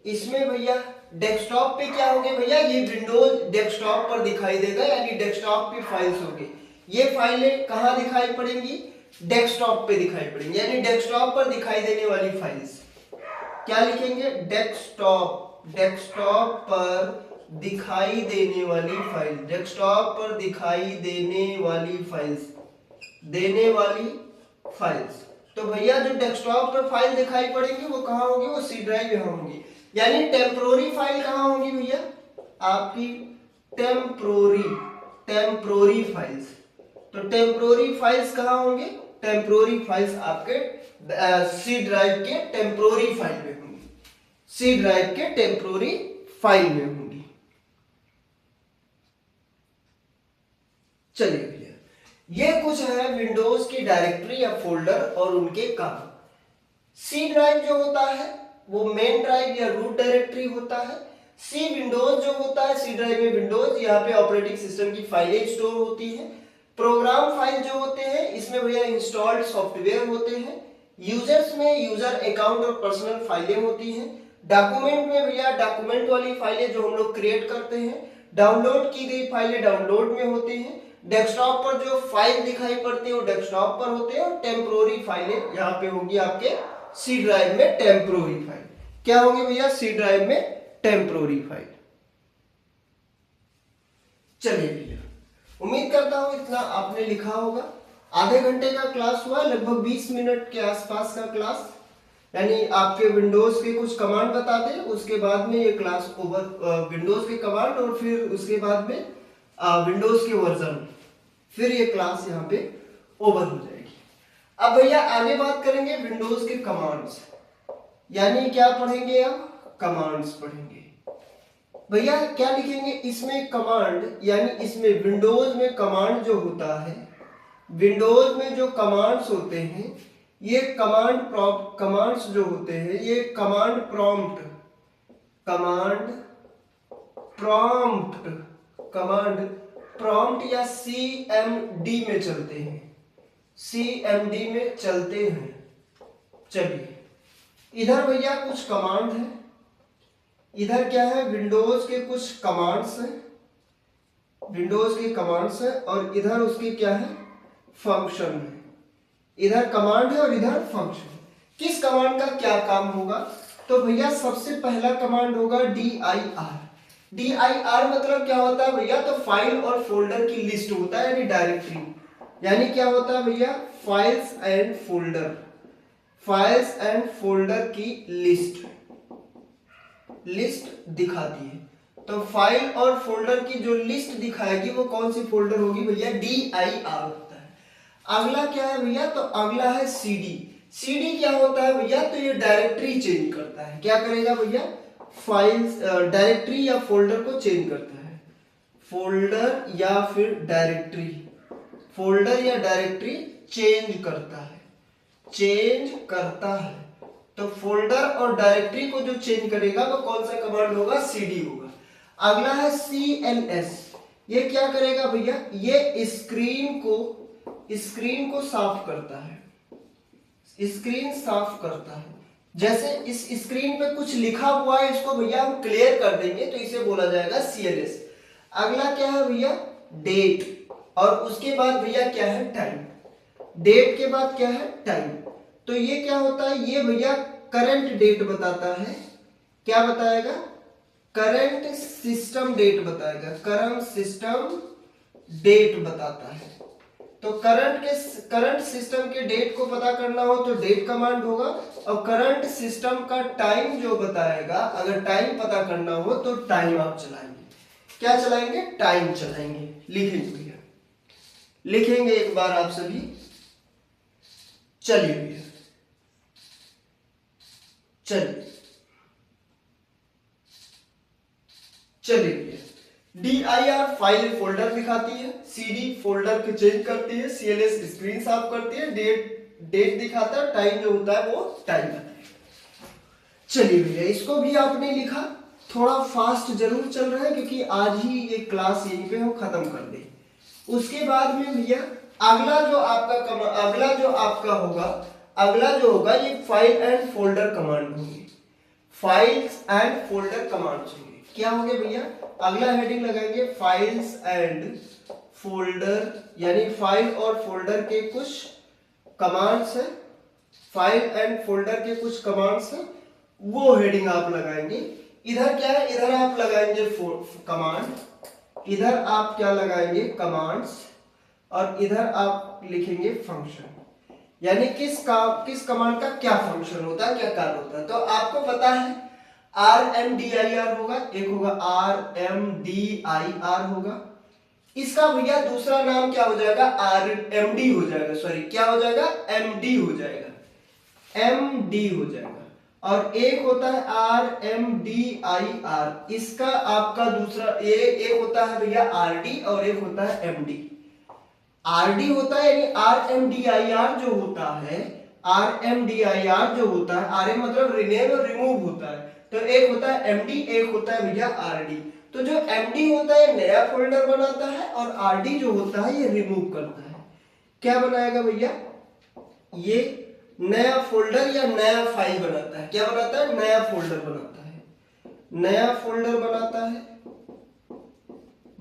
इसमें भैया डेस्कटॉप पे क्या होंगे भैया, ये विंडोज डेस्कटॉप पर दिखाई देगा, यानी डेस्कटॉप पे फाइल्स होंगी। ये फाइलें कहाँ दिखाई पड़ेंगी, डेस्कटॉप पे दिखाई पड़ेंगी, यानी डेस्कटॉप पर दिखाई देने वाली फाइल्स। क्या लिखेंगे, डेस्कटॉप पर दिखाई देने वाली फाइल, डेस्कटॉप पर दिखाई देने वाली फाइल्स। तो भैया जो डेस्कटॉप पर फाइल दिखाई पड़ेंगी वो कहाँ होगी, वो सी ड्राइव में होंगी। यानी टेम्पोररी फाइल कहाँ होगी भैया, आपकी टेम्पोररी फाइल्स। तो टेम्पोररी फाइल्स कहाँ होंगे, टेम्पोररी फाइल्स आपके सी ड्राइव के टेम्पोररी फाइल में होंगी, सी ड्राइव के टेम्पोररी फाइल में होंगी। चलिए भैया ये कुछ है विंडोज की डायरेक्टरी या फोल्डर और उनके काम। सी ड्राइव जो होता है वो मेन ड्राइव या रूट डायरेक्टरी होता है। सी विंडोज जो होता है, सी ड्राइव में विंडोज, यहाँ पे ऑपरेटिंग सिस्टम की फाइलें स्टोर होती हैं। प्रोग्राम फाइल जो होते हैं इसमें भैया इंस्टॉल्ड सॉफ्टवेयर होते हैं। यूजर्स में यूजर अकाउंट और पर्सनल फाइलें होती हैं। डॉक्यूमेंट में भैया डॉक्यूमेंट वाली फाइलें जो हम लोग क्रिएट करते हैं। डाउनलोड की गई फाइलें डाउनलोड में होती हैं। डेस्कटॉप पर जो फाइल दिखाई पड़ती है वो डेस्कटॉप पर होते हैं। और टेम्पोररी फाइलें यहाँ पे होगी आपके सी ड्राइव में। टेम्पोररी फाइल क्या होगी भैया सी ड्राइव में? Temporary file. चलिए भैया, उम्मीद करता हूं इतना आपने लिखा होगा। आधे घंटे का क्लास हुआ, लगभग 20 मिनट के आसपास का क्लास, यानी आपके विंडोज के कुछ कमांड बता दें, उसके बाद में ये क्लास ओवर, विंडोज के कमांड और फिर उसके बाद में विंडोज के वर्जन, फिर ये क्लास यहाँ पे ओवर हो जाएगी। अब भैया आगे बात करेंगे विंडोज के कमांड्स, यानी क्या पढ़ेंगे? अब कमांड्स पढ़ेंगे। भैया क्या लिखेंगे इसमें? कमांड, यानी इसमें विंडोज में कमांड जो होता है, विंडोज में जो कमांड्स होते हैं ये कमांड्स जो होते हैं ये कमांड प्रॉम्प्ट, कमांड प्रॉम्प्ट या CMD में चलते हैं, CMD में चलते हैं। चलिए इधर भैया कुछ कमांड है, इधर क्या है? विंडोज के कुछ कमांड्स हैं, विंडोज के कमांड्स है, और इधर उसके क्या है? फंक्शन है। इधर कमांड है और इधर फंक्शन। किस कमांड का क्या काम होगा? तो भैया सबसे पहला कमांड होगा dir। dir मतलब क्या होता है भैया? तो फाइल और फोल्डर की लिस्ट होता है, यानी डायरेक्टरी। यानी क्या होता है भैया? Files and folder, files and folder की लिस्ट दिखाती है। तो फाइल और फोल्डर की जो लिस्ट दिखाएगी वो कौन सी फोल्डर होगी भैया? dir होता है। अगला क्या है भैया? तो अगला है cd। cd क्या होता है भैया? तो ये डायरेक्टरी चेंज करता है। क्या करेगा भैया? फाइल्स, डायरेक्टरी या फोल्डर को चेंज करता है। फोल्डर या फिर डायरेक्टरी, फोल्डर या डायरेक्टरी चेंज करता है। तो फोल्डर और डायरेक्टरी को जो चेंज करेगा वो कौन सा कमांड होगा? cd होगा। अगला है cls। ये क्या करेगा भैया? ये स्क्रीन को साफ करता है, स्क्रीन साफ करता है। जैसे इस स्क्रीन पे कुछ लिखा हुआ है, इसको भैया हम क्लियर कर देंगे तो इसे बोला जाएगा cls। अगला क्या है भैया? डेट, और उसके बाद भैया क्या है? टाइम। डेट के बाद क्या है? टाइम। तो ये क्या होता है? ये भैया करंट डेट बताता है। क्या बताएगा? करंट सिस्टम डेट बताएगा, करंट सिस्टम डेट बताता है। तो करंट सिस्टम के डेट को पता करना हो तो डेट कमांड होगा, और करंट सिस्टम का टाइम जो बताएगा, अगर टाइम पता करना हो तो टाइम आप चलाएंगे। क्या चलाएंगे? टाइम चलाएंगे। लिखेंगे भैया, लिखेंगे एक बार आप सभी। चलिए भैया, चलिए भैया, dir फाइल फोल्डर दिखाती है, cd फोल्डर के चेंज करती है, cls स्क्रीन साफ करती है, डेट दिखाता है, टाइम जो होता है वो टाइम बताएगा। चलिए भैया, इसको भी आपने लिखा। थोड़ा फास्ट जरूर चल रहा है क्योंकि आज ही ये क्लास यहीं पे हम खत्म कर दे। उसके बाद में भैया अगला जो होगा ये फाइल एंड फोल्डर कमांड होगी। फाइल्स एंड फोल्डर कमांड्स होंगे। क्या होंगे भैया? अगला हेडिंग लगाएंगे फाइल्स एंड फोल्डर, यानी फाइल और फोल्डर के कुछ कमांड्स हैं, फाइल एंड फोल्डर के कुछ कमांड्स हैं, वो हेडिंग आप लगाएंगे। इधर क्या है? इधर आप लगाएंगे कमांड, इधर आप क्या लगाएंगे? कमांड्स, और इधर आप लिखेंगे फंक्शन। यानी किस कमांड का क्या फंक्शन होता है, क्या कार्य होता है। तो आपको पता है RMDIR होगा, एक होगा RMDIR होगा। इसका भैया दूसरा नाम क्या हो जाएगा? RMD हो जाएगा, सॉरी क्या हो जाएगा? MD हो जाएगा, MD हो जाएगा। और एक होता है RMDIR, इसका आपका दूसरा एक होता है भैया RD और एक होता है MD। आरडी होता है यानी RMDIR जो होता है, RMDIR जो होता है, RM मतलब रिनेम और रिमूव होता है। तो एक होता है MD, एक होता है भैया RD। तो जो MD होता है नया फोल्डर बनाता है और RD जो होता है ये रिमूव करता है। क्या बनाएगा भैया, ये नया फोल्डर या नया फाइल बनाता है। क्या बनाता है, नया फोल्डर बनाता है, नया फोल्डर बनाता है।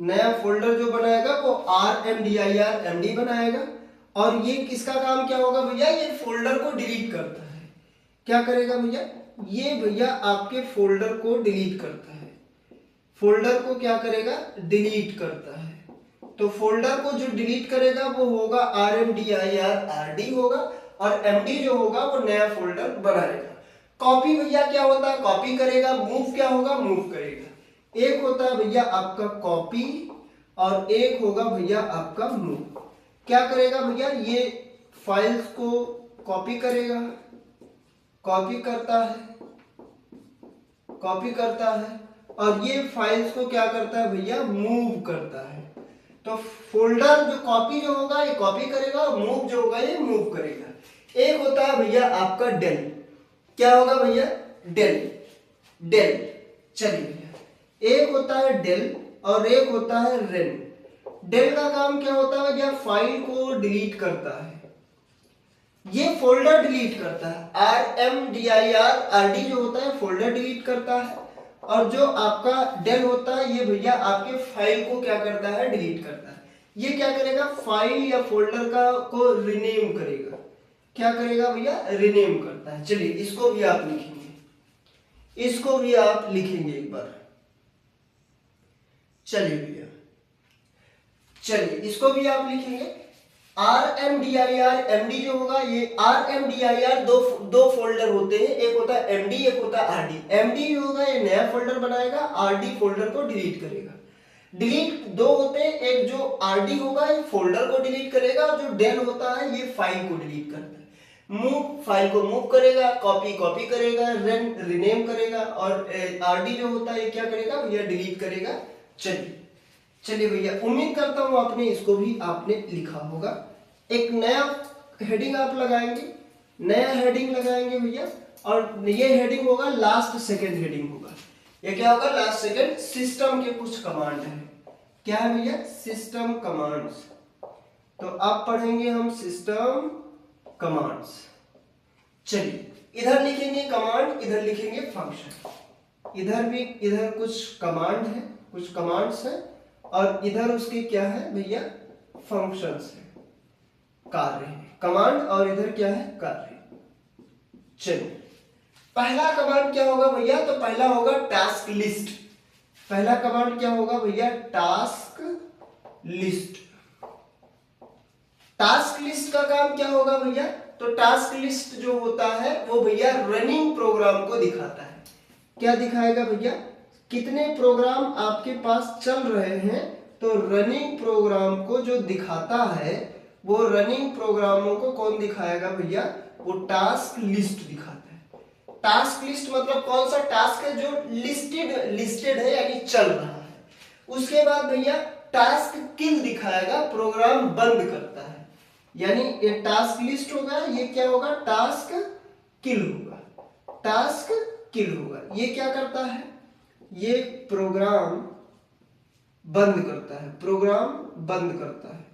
नया फोल्डर जो बनाएगा वो RMDIR MD बनाएगा। और ये किसका काम क्या होगा भैया, ये फोल्डर को डिलीट करता है। क्या करेगा भैया, ये भैया आपके फोल्डर को डिलीट करता है, फोल्डर को क्या करेगा, डिलीट करता है। तो फोल्डर को जो डिलीट करेगा वो होगा RMDIR RD होगा, और MD जो होगा वो नया फोल्डर बनाएगा। कॉपी भैया क्या होता है, कॉपी करेगा। मूव क्या होगा, मूव करेगा। एक होता है भैया आपका कॉपी और एक होगा भैया आपका मूव। क्या करेगा भैया, ये फाइल्स को कॉपी करेगा, कॉपी करता है, कॉपी करता है, और ये फाइल्स को क्या करता है भैया, मूव करता है। तो फोल्डर जो कॉपी जो होगा ये कॉपी करेगा और मूव जो होगा ये मूव करेगा। एक होता है भैया आपका डेल। क्या होगा भैया, डेल, डेल। चलिए भैया, एक होता है डेल और एक होता है रेन। डेल का काम क्या होता है भैया, फाइल को डिलीट करता है, ये फोल्डर डिलीट करता है। RMDIR RD जो होता है फोल्डर डिलीट करता है, और जो आपका डेल होता है ये भैया आपके फाइल को क्या करता है, डिलीट करता है। ये क्या करेगा, फाइल या फोल्डर का को रिनेम करेगा। क्या करेगा भैया, रिनेम करता है। चलिए इसको भी आप लिखेंगे, इसको भी आप लिखेंगे एक बार। चलिए भैया, चलिए इसको भी आप लिखेंगे। RMDIR MD जो होगा, ये RMDIR दो फोल्डर होते हैं, एक होता है MD, एक होता है RD। MD जो होगा ये नया फोल्डर बनाएगा, RD फोल्डर को डिलीट करेगा। डिलीट दो होते हैं, एक जो RD होगा ये फोल्डर को डिलीट करेगा, और जो डेल होता है ये फाइल को डिलीट करता है। मूव फाइल को मूव करेगा, कॉपी कॉपी करेगा, रन रिनेम करेगा, और RD जो होता है ये क्या करेगा भैया, डिलीट करेगा। चलिए चलिए भैया, उम्मीद करता हूं आपने इसको भी आपने लिखा होगा। एक नया हेडिंग आप लगाएंगे, नया हेडिंग लगाएंगे भैया, और ये हेडिंग होगा लास्ट सेकंड हेडिंग होगा। ये क्या होगा, लास्ट सेकंड। सिस्टम के कुछ कमांड है। क्या है भैया, सिस्टम कमांड्स। तो आप पढ़ेंगे हम सिस्टम कमांड्स। चलिए इधर लिखेंगे कमांड, इधर लिखेंगे फंक्शन। इधर भी, इधर कुछ कमांड है, कुछ कमांड्स है, और इधर उसके क्या है भैया, फंक्शंस है, कार्य है। कमांड और इधर क्या है, कार्य। चलिए पहला कमांड क्या होगा भैया, तो पहला होगा टास्क लिस्ट। पहला कमांड क्या होगा भैया, टास्क लिस्ट। टास्क लिस्ट का काम क्या होगा भैया, तो टास्क लिस्ट जो होता है वो भैया रनिंग प्रोग्राम को दिखाता है। क्या दिखाएगा भैया, कितने प्रोग्राम आपके पास चल रहे हैं, तो रनिंग प्रोग्राम को जो दिखाता है वो रनिंग प्रोग्रामों को कौन दिखाएगा भैया, वो टास्क लिस्ट दिखाता है। टास्क लिस्ट मतलब कौन सा टास्क है जो लिस्टेड है यानी चल रहा है। उसके बाद भैया टास्क किल दिखाएगा, प्रोग्राम बंद करता है। यानी ये टास्क लिस्ट होगा, ये क्या होगा, टास्क किल होगा, टास्क किल होगा। ये क्या करता है, ये प्रोग्राम बंद करता है, प्रोग्राम बंद करता है।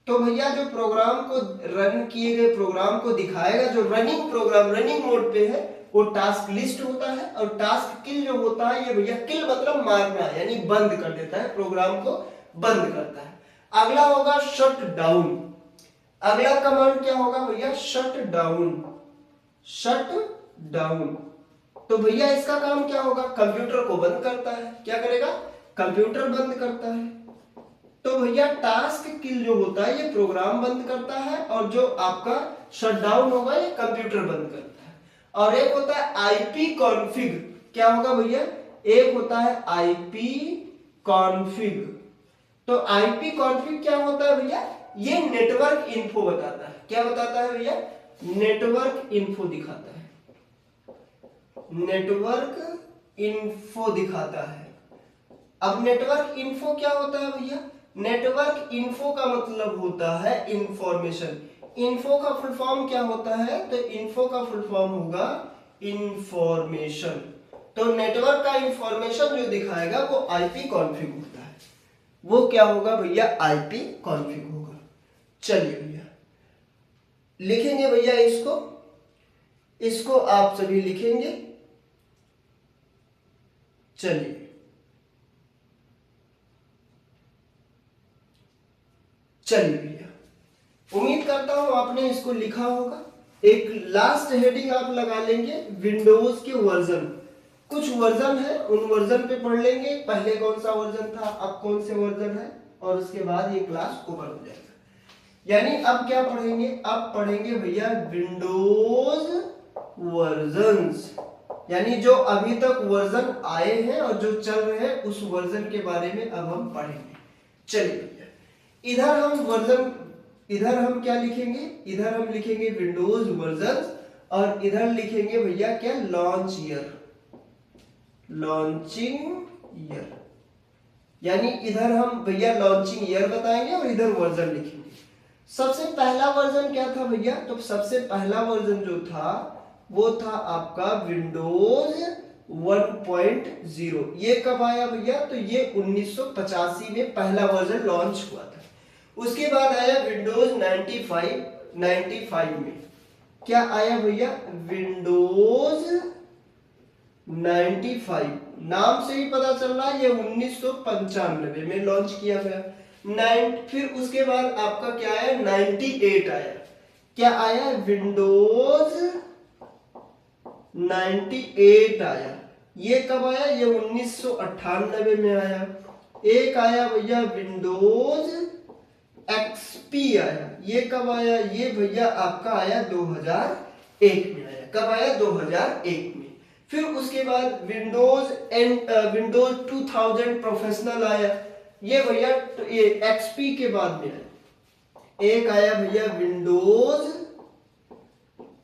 तो भैया जो प्रोग्राम को रन किए गए प्रोग्राम को दिखाएगा, जो रनिंग प्रोग्राम रनिंग मोड पे है, वो टास्क लिस्ट होता है। और टास्क किल जो होता है, ये भैया किल मतलब मारना यानी बंद कर देता है, प्रोग्राम को बंद करता है। अगला होगा शट डाउन। अगला कमांड क्या होगा भैया, शट डाउन। शट डाउन, तो भैया इसका काम क्या होगा, कंप्यूटर को बंद करता है। क्या करेगा, कंप्यूटर बंद करता है। तो भैया टास्क किल जो होता है ये प्रोग्राम बंद करता है, और जो आपका शटडाउन होगा ये कंप्यूटर बंद करता है। और एक होता है आईपी कॉन्फ़िग। क्या होगा भैया, एक होता है आईपी कॉन्फ़िग। तो आईपी कॉन्फ़िग क्या होता है भैया, ये नेटवर्क इन्फो बताता है। क्या बताता है भैया, नेटवर्क इन्फो दिखाता है, नेटवर्क इन्फो दिखाता है। अब नेटवर्क इन्फो क्या होता है भैया, नेटवर्क इन्फो का मतलब होता है इंफॉर्मेशन। इन्फो का फुल फॉर्म क्या होता है? तो इन्फो का फुल फॉर्म होगा इंफॉर्मेशन। तो नेटवर्क का इंफॉर्मेशन जो दिखाएगा वो आईपी कॉन्फ़िग होता है। वो क्या होगा भैया? आईपी कॉन्फ़िग होगा। चलिए भैया लिखेंगे भैया इसको आप सभी लिखेंगे। चलिए भैया उम्मीद करता हूं आपने इसको लिखा होगा। एक लास्ट हेडिंग आप लगा लेंगे, विंडोज के वर्जन। कुछ वर्जन है, उन वर्जन पे पढ़ लेंगे, पहले कौन सा वर्जन था, अब कौन से वर्जन है, और उसके बाद ये क्लास ओवर हो जाएगा। यानी अब क्या पढ़ेंगे? अब पढ़ेंगे भैया विंडोज वर्जन्स, यानी जो अभी तक वर्जन आए हैं और जो चल रहे हैं उस वर्जन के बारे में अब हम पढ़ेंगे। चलिए भैया इधर हम क्या लिखेंगे? इधर हम लिखेंगे विंडोज वर्जन, और इधर लिखेंगे भैया क्या? Launch year, launching year. यानी इधर हम भैया लॉन्चिंग ईयर बताएंगे और इधर वर्जन लिखेंगे। सबसे पहला वर्जन क्या था भैया? तो सबसे पहला वर्जन जो था वो था आपका विंडोज 1.0। ये कब आया भैया? तो ये 1985 में पहला वर्जन लॉन्च हुआ था। उसके बाद आया विंडोज 95 में। क्या आया भैया? विंडोज 95। नाम से ही पता चल रहा है ये 1995 में लॉन्च किया गया। फिर उसके बाद आपका क्या आया? 98 आया। क्या आया? विंडोज 98 आया। ये कब आया? ये 1998 में आया। एक आया भैया विंडोज एक्सपी आया। ये कब आया? ये भैया आपका आया 2001 में आया। कब आया? 2001 में। फिर उसके बाद विंडोज 2000 प्रोफेशनल आया। ये भैया ये एक्सपी के बाद में आया। एक आया भैया विंडोज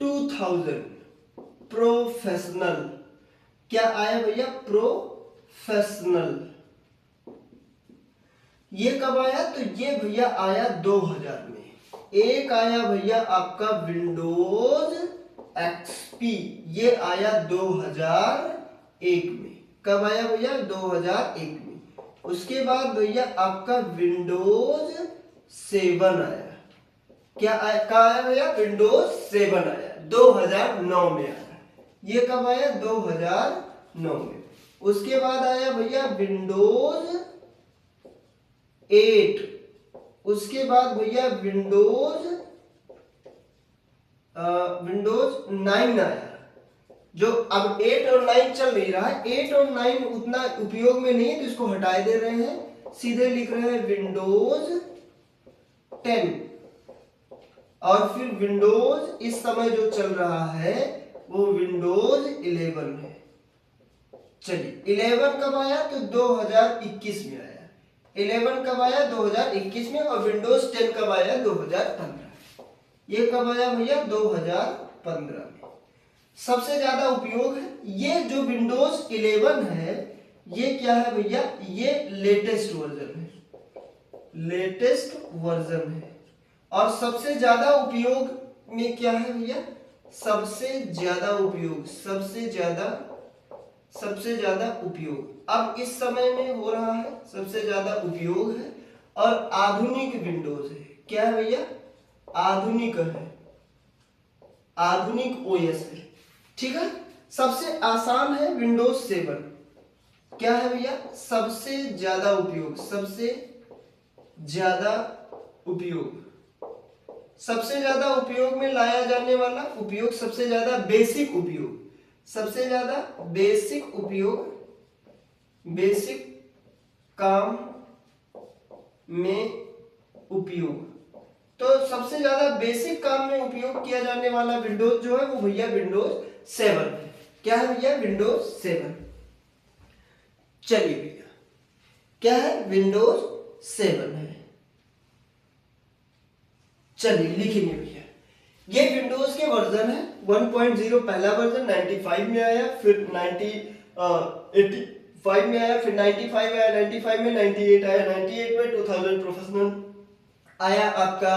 2000 प्रोफेशनल। क्या आया भैया? प्रोफेशनल। ये कब आया? तो ये भैया आया 2000 में। एक आया भैया आपका विंडोज एक्सपी, ये आया 2001 में। कब आया भैया? 2001 में। उसके बाद भैया आपका विंडोज 7 आया। क्या आया? कहाँ आया भैया? विंडोज 7 आया 2009 में आया। ये कब आया? 2009 में। उसके बाद आया भैया विंडोज 8। उसके बाद भैया विंडोज 9 आया। जो अब 8 और 9 चल नहीं रहा है, 8 और 9 उतना उपयोग में नहीं है तो इसको हटा दे रहे हैं, सीधे लिख रहे हैं विंडोज 10। और फिर विंडोज इस समय जो चल रहा है वो विंडोज 11 है। चलिए 11 कब आया? तो 2021 में आया। 11 कब आया? 2021 में। और विंडोज 10 कब आया? 2015। ये कब आया भैया? 2015 में। सबसे ज्यादा उपयोग है ये जो विंडोज 11 है। ये क्या है भैया? ये लेटेस्ट वर्जन है, लेटेस्ट वर्जन है। और सबसे ज्यादा उपयोग में क्या है भैया? सबसे ज्यादा उपयोग, सबसे ज्यादा उपयोग अब इस समय में हो रहा है, सबसे ज्यादा उपयोग है। और आधुनिक विंडोज है। क्या है भैया? आधुनिक है, आधुनिक ओएस है। ठीक है। सबसे आसान है विंडोज 7। क्या है भैया? सबसे ज्यादा उपयोग, सबसे ज्यादा उपयोग, सबसे ज्यादा उपयोग में लाया जाने वाला उपयोग, सबसे ज्यादा बेसिक उपयोग, सबसे ज्यादा बेसिक उपयोग, बेसिक काम में उपयोग। तो सबसे ज्यादा बेसिक काम में उपयोग किया जाने वाला विंडोज जो है वो भैया विंडोज 7 है। क्या है भैया? विंडोज 7। चलिए भैया क्या है? विंडोज 7 है। चलिए लिखेंगे भैया ये विंडोज के वर्जन है। 1.0 पहला वर्जन 95 में आया, फिर 85 5 में आया, फिर 95 आया, 95 में 98 आया, 98 में 2000 प्रोफेशनल आया आपका,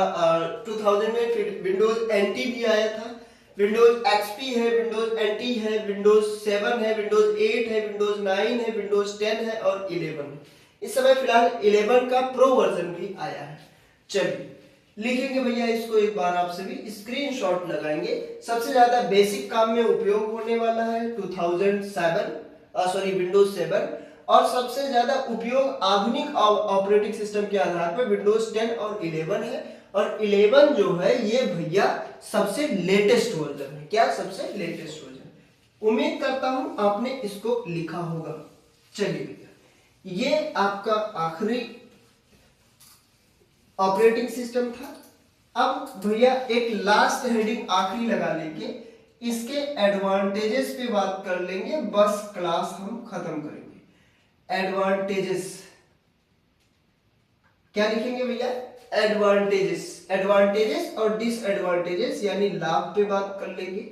2000 में फिर विंडोज एनटी भी आया था, विंडोज एक्सपी है, विंडोज एनटी है, विंडोज 7 है, विंडोज 8 है, विंडोज 9 है, विंडोज 10 है और 11 है। इस समय फिलहाल 11 का प्रो वर्जन भी आया है। चलिए लिखेंगे भैया इसको एक बार, आपसे भी स्क्रीनशॉट लगाएंगे। सबसे ज्यादा बेसिक काम में उपयोग होने वाला है 2007 विंडोज 7, और सबसे ज्यादा उपयोग आधुनिक ऑपरेटिंग सिस्टम के आधार पर विंडोज 10 और 11 है। और 11 जो है ये भैया सबसे लेटेस्ट वर्जन है। क्या? सबसे लेटेस्ट वर्जन। उम्मीद करता हूं आपने इसको लिखा होगा। चलिए भैया ये आपका आखिरी ऑपरेटिंग सिस्टम था। अब भैया एक लास्ट हेडिंग आखिरी लगा लेंगे, इसके एडवांटेजेस पे बात कर लेंगे, बस क्लास हम खत्म करेंगे। एडवांटेजेस क्या लिखेंगे भैया? एडवांटेजेस, एडवांटेजेस और डिसएडवांटेजेस यानी लाभ पे बात कर लेंगे।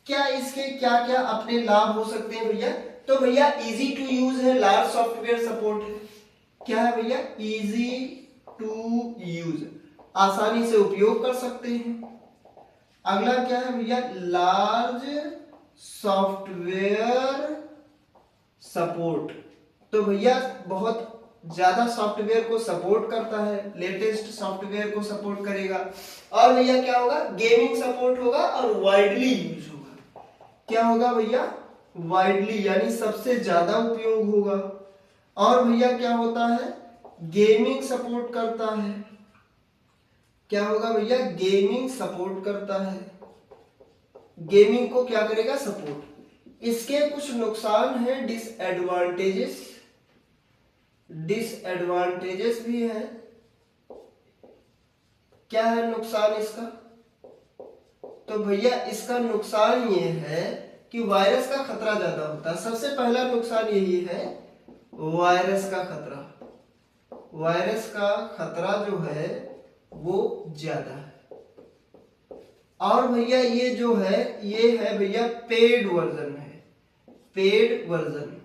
क्या इसके क्या क्या अपने लाभ हो सकते हैं भैया? तो भैया इजी टू यूज है, लार्ज सॉफ्टवेयर सपोर्ट है। क्या है भैया? इजी टू यूज, आसानी से उपयोग कर सकते हैं। अगला क्या है भैया? लार्ज सॉफ्टवेयर सपोर्ट, तो भैया बहुत ज्यादा सॉफ्टवेयर को सपोर्ट करता है, लेटेस्ट सॉफ्टवेयर को सपोर्ट करेगा। और भैया क्या होगा? गेमिंग सपोर्ट होगा और वाइडली यूज होगा। क्या होगा भैया? वाइडली यानी सबसे ज्यादा उपयोग होगा। और भैया क्या होता है? गेमिंग सपोर्ट करता है। क्या होगा भैया? गेमिंग सपोर्ट करता है, गेमिंग को क्या करेगा? सपोर्ट। इसके कुछ नुकसान है, डिसएडवांटेजेस, डिसएडवांटेजेस भी है। क्या है नुकसान इसका? तो भैया इसका नुकसान ये है कि वायरस का खतरा ज्यादा होता है। सबसे पहला नुकसान यही है, वायरस का खतरा। वायरस का खतरा जो है वो ज्यादा है। और भैया ये जो है ये है भैया पेड वर्जन है, पेड वर्जन।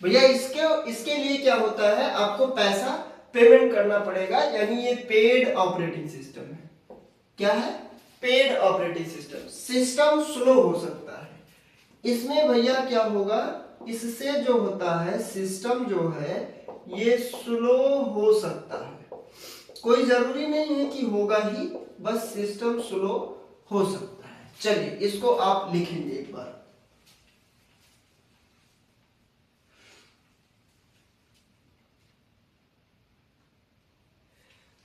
भैया इसके लिए क्या होता है? आपको पैसा पेमेंट करना पड़ेगा, यानी ये पेड ऑपरेटिंग सिस्टम है। क्या है? Paid operating system. System slow हो सकता है इसमें भैया। क्या होगा? इससे जो होता है सिस्टम जो है ये स्लो हो सकता है, कोई जरूरी नहीं है कि होगा ही, बस सिस्टम स्लो हो सकता है। चलिए इसको आप लिखेंगे एक बार।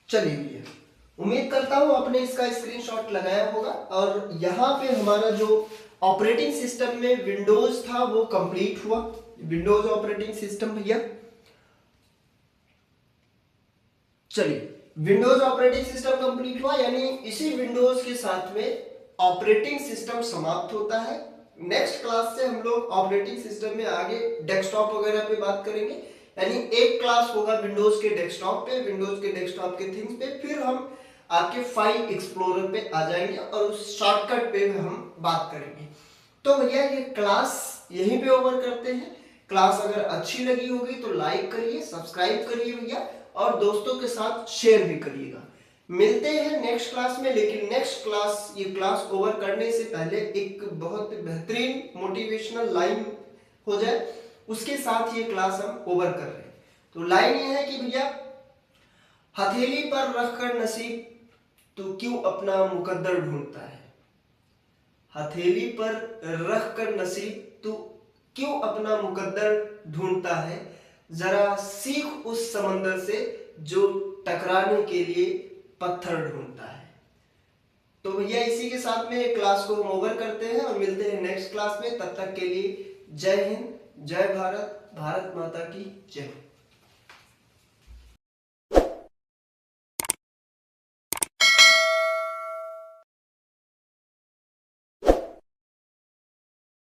चलिए भैया उम्मीद करता हूं आपने इसका स्क्रीनशॉट लगाया होगा। और यहां पे हमारा जो ऑपरेटिंग सिस्टम में विंडोज था वो कंप्लीट हुआ। विंडोज ऑपरेटिंग सिस्टम भैया, चलिए विंडोज ऑपरेटिंग सिस्टम कंप्लीट हुआ, यानी इसी विंडोज के साथ में ऑपरेटिंग सिस्टम समाप्त होता है। नेक्स्ट क्लास से हम लोग ऑपरेटिंग सिस्टम में आगे डेस्कटॉप वगैरह पे बात करेंगे, यानी एक क्लास होगा विंडोज के डेस्कटॉप पे, विंडोज के डेस्कटॉप के थिंग्स पे, फिर हम आपके फाइल एक्सप्लोरर पे आ जाएंगे और उस शॉर्टकट पे हम बात करेंगे। तो भैया ये क्लास यहीं पे ओवर करते हैं। क्लास अगर अच्छी लगी होगी तो लाइक करिए, सब्सक्राइब करिए भैया, और दोस्तों के साथ शेयर भी करिएगा। मिलते हैं नेक्स्ट क्लास में, लेकिन नेक्स्ट क्लास ये क्लास ओवर करने से पहले एक बहुत बेहतरीन मोटिवेशनल लाइन हो जाए, उसके साथ ये क्लास हम ओवर कर रहे हैं। तो लाइन ये है कि भैया हथेली पर रखकर नसीब तो क्यों अपना मुकद्दर ढूंढता है, हथेली पर रखकर नसीब तो क्यों अपना मुकद्दर ढूंढता है, जरा सीख उस समंदर से जो टकराने के लिए पत्थर ढूंढता है। तो भैया इसी के साथ में क्लास को हम ओवर करते हैं और मिलते हैं नेक्स्ट क्लास में। तब तक के लिए जय हिंद, जय भारत, भारत माता की जय।